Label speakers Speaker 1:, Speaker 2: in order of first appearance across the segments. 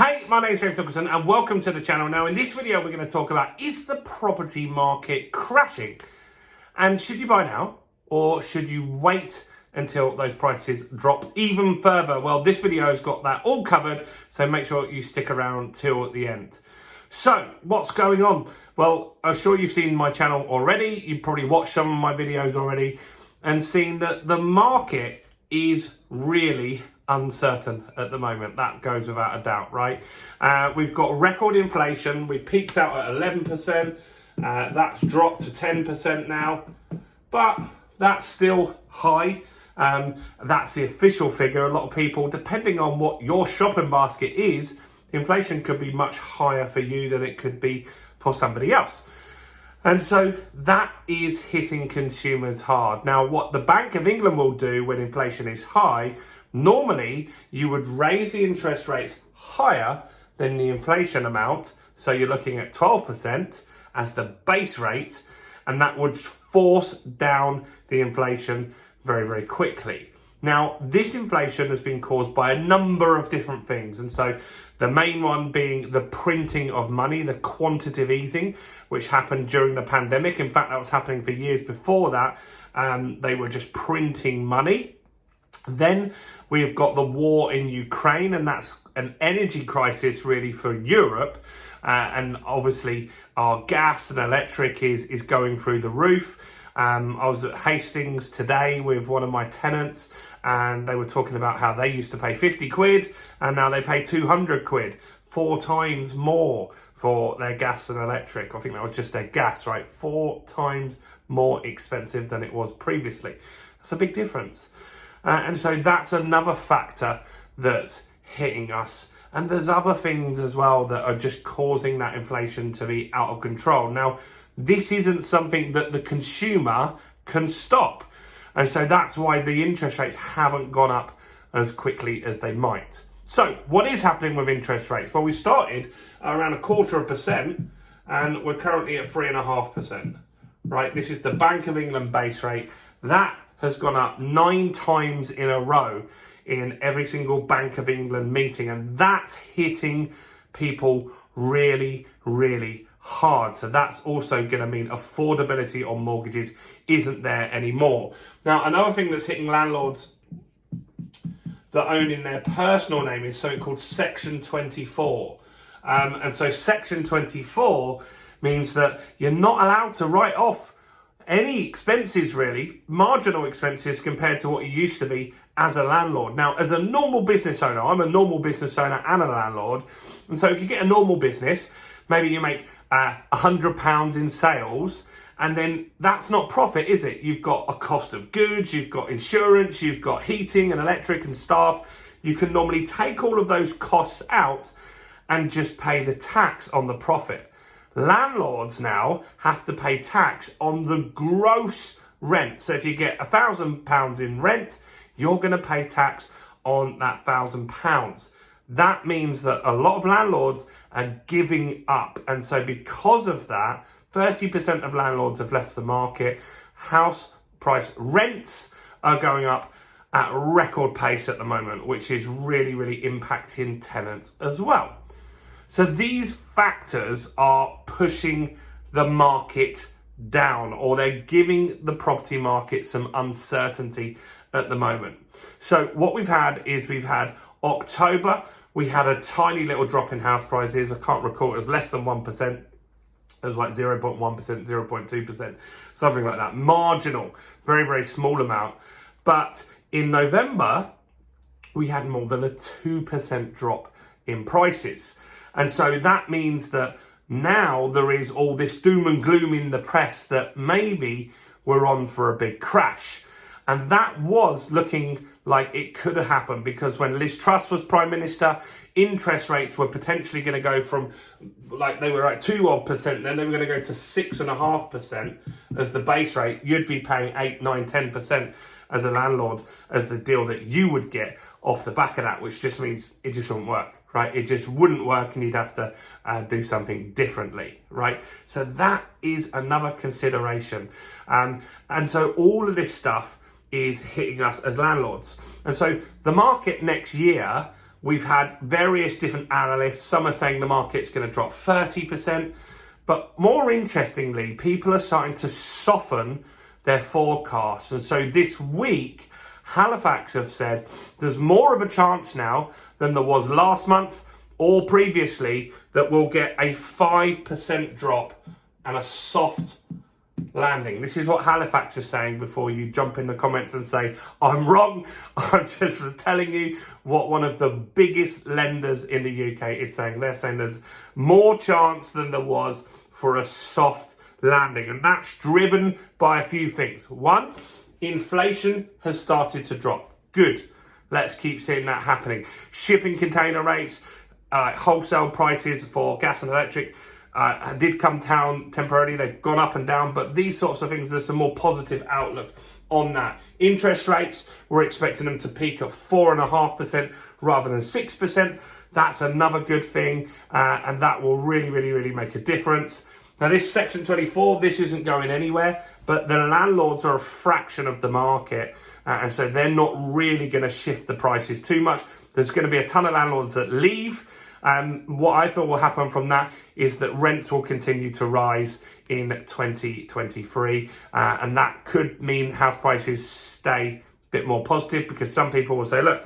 Speaker 1: Hey, my name is James Nicholson and welcome to the channel. Now in this video we're going to talk about, is the property market crashing? And should you buy now or should you wait until those prices drop even further? Well, this video has got that all covered, so make sure you stick around till the end. So what's going on? Well, I'm sure you've seen my channel already. You've probably watched some of my videos already and seen that the market is really uncertain at the moment. That goes without a doubt, right? We've got record inflation. We peaked out at 11%. That's dropped to 10% now, but that's still high. That's the official figure. A lot of people, depending on what your shopping basket is, inflation could be much higher for you than it could be for somebody else. And so that is hitting consumers hard. Now, what the Bank of England will do when inflation is high, normally you would raise the interest rates higher than the inflation amount. So you're looking at 12% as the base rate, and that would force down the inflation very, very quickly. Now, this inflation has been caused by a number of different things. And so the main one being the printing of money, the quantitative easing, which happened during the pandemic. In fact, that was happening for years before that. They were just printing money. Then we've got the war in Ukraine, and that's an energy crisis really for Europe. And obviously our gas and electric is going through the roof. I was at Hastings today with one of my tenants, and they were talking about how they used to pay 50 quid and now they pay 200 quid, 4 times more for their gas and electric. I think that was just their gas, right? 4 times more expensive than it was previously. That's a big difference. And so that's another factor that's hitting us. And there's other things as well that are just causing that inflation to be out of control. Now, this isn't something that the consumer can stop. And so that's why the interest rates haven't gone up as quickly as they might. So what is happening with interest rates? Well, we started around 0.25% and we're currently at 3.5%, right? This is the Bank of England base rate. That has gone up 9 times in a row in every single Bank of England meeting. And that's hitting people really, really hard. So that's also going to mean affordability on mortgages isn't there anymore. Now, another thing that's hitting landlords that own in their personal name is something called Section 24. And so Section 24 means that you're not allowed to write off any expenses, really, marginal expenses compared to what you used to be as a landlord. Now, as a normal business owner, I'm a normal business owner and a landlord. And so if you get a normal business, maybe you make £100 in sales, and then that's not profit, is it? You've got a cost of goods, you've got insurance, you've got heating and electric and staff. You can normally take all of those costs out and just pay the tax on the profit. Landlords now have to pay tax on the gross rent. So if you get £1,000 in rent, you're going to pay tax on that £1,000. That means that a lot of landlords are giving up. And so because of that, 30% of landlords have left the market. House price rents are going up at record pace at the moment, which is really, really impacting tenants as well. So these factors are pushing the market down, or they're giving the property market some uncertainty at the moment. So what we've had is October, we had a tiny little drop in house prices. I can't recall, it was less than 1%. It was like 0.1%, 0.2%, something like that. Marginal, very, very small amount. But in November, we had more than a 2% drop in prices. And so that means that now there is all this doom and gloom in the press that maybe we're on for a big crash. And that was looking like it could have happened, because when Liz Truss was Prime Minister, interest rates were potentially going to go from, like, they were at 2%, then they were going to go to 6.5% as the base rate. You'd be paying 8, 9, 10% as a landlord as the deal that you would get off the back of that, which just means it just wouldn't work, right? It just wouldn't work, and you'd have to do something differently, right? So that is another consideration. And so all of this stuff is hitting us as landlords. And so the market next year We've had various different analysts. Some are saying the market's going to drop 30%. But more interestingly, people are starting to soften their forecasts. And so this week, Halifax have said there's more of a chance now than there was last month or previously that we'll get a 5% drop and a soft landing. This is what Halifax is saying before you jump in the comments and say, I'm wrong. I'm just telling you what one of the biggest lenders in the UK is saying. They're saying there's more chance than there was for a soft landing. And that's driven by a few things. One, inflation has started to drop. Good. Let's keep seeing that happening. Shipping container rates, wholesale prices for gas and electric did come down temporarily. They've gone up and down, but these sorts of things, there's a more positive outlook on that. Interest rates, we're expecting them to peak at 4.5% rather than 6%. That's another good thing, and that will really make a difference. Now, this Section 24, this isn't going anywhere, but the landlords are a fraction of the market, and so they're not really going to shift the prices too much. There's going to be a ton of landlords that leave. What I feel will happen from that is that rents will continue to rise in 2023, and that could mean house prices stay a bit more positive, because some people will say, look,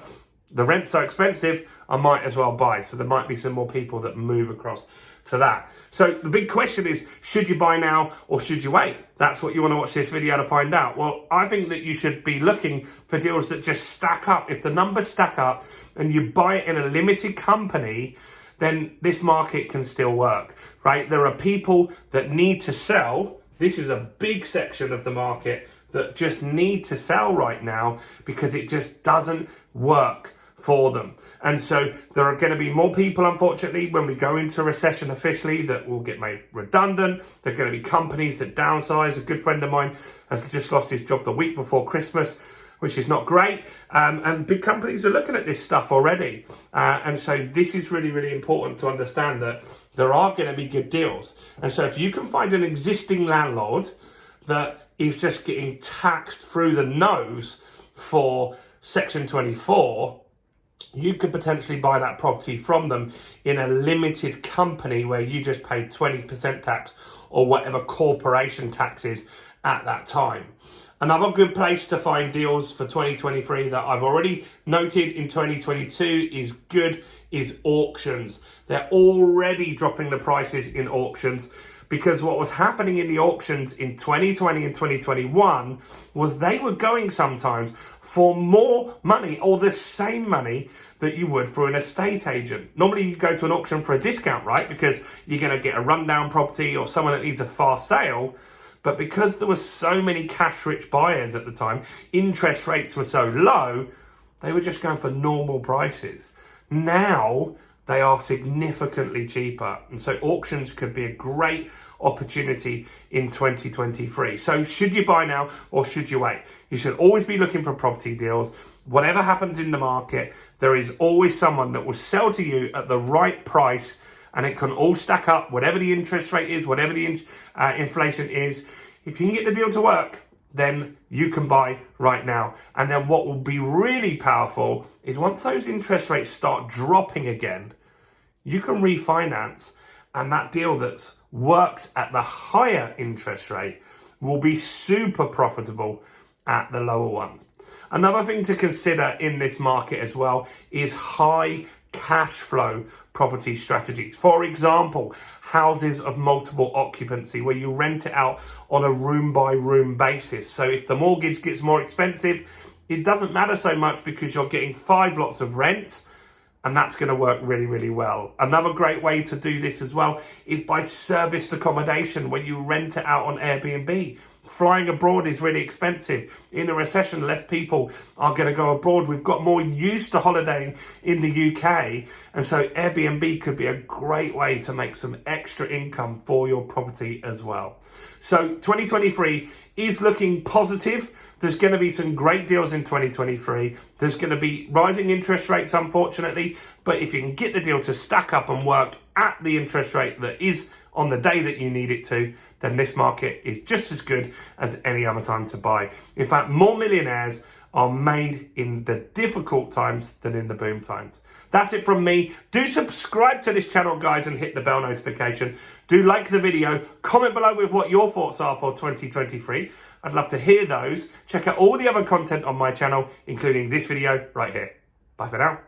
Speaker 1: the rent's so expensive, I might as well buy. So there might be some more people that move across to that. So the big question is, should you buy now or should you wait? That's what you want to watch this video to find out. Well, I think that you should be looking for deals that just stack up. If the numbers stack up and you buy it in a limited company, then this market can still work, right? There are people that need to sell. This is a big section of the market that just need to sell right now because it just doesn't work for them. And so there are going to be more people, unfortunately, when we go into recession officially, that will get made redundant. There are going to be companies that downsize. A good friend of mine has just lost his job the week before Christmas, which is not great. And big companies are looking at this stuff already. And so this is really important to understand that there are going to be good deals. And so if you can find an existing landlord that is just getting taxed through the nose for Section 24, you could potentially buy that property from them in a limited company where you just pay 20% tax or whatever corporation tax is at that time. Another good place to find deals for 2023 that I've already noted in 2022 is auctions. They're already dropping the prices in auctions, because what was happening in the auctions in 2020 and 2021 was they were going sometimes for more money or the same money that you would for an estate agent. Normally you go to an auction for a discount, right? Because you're going to get a rundown property or someone that needs a fast sale. But because there were so many cash-rich buyers at the time, interest rates were so low, they were just going for normal prices. Now they are significantly cheaper. And so auctions could be a great opportunity in 2023. So should you buy now or should you wait? You should always be looking for property deals. Whatever happens in the market, there is always someone that will sell to you at the right price, and it can all stack up, whatever the interest rate is, whatever the inflation is. If you can get the deal to work, then you can buy right now. And then what will be really powerful is once those interest rates start dropping again, you can refinance, and that deal that's worked at the higher interest rate will be super profitable at the lower one. Another thing to consider in this market as well is high cash flow property strategies. For example, houses of multiple occupancy, where you rent it out on a room by room basis. So if the mortgage gets more expensive, it doesn't matter so much because you're getting 5 lots of rent, and that's going to work really well. Another great way to do this as well is by serviced accommodation, where you rent it out on Airbnb. Flying abroad is really expensive. In a recession, less people are going to go abroad. We've got more used to holidaying in the UK. And so Airbnb could be a great way to make some extra income for your property as well. So 2023 is looking positive. There's going to be some great deals in 2023. There's going to be rising interest rates, unfortunately. But if you can get the deal to stack up and work at the interest rate that is on the day that you need it to, then this market is just as good as any other time to buy. In fact, more millionaires are made in the difficult times than in the boom times. That's it from me. Do subscribe to this channel, guys, and hit the bell notification. Do like the video. Comment below with what your thoughts are for 2023. I'd love to hear those. Check out all the other content on my channel, including this video right here. Bye for now.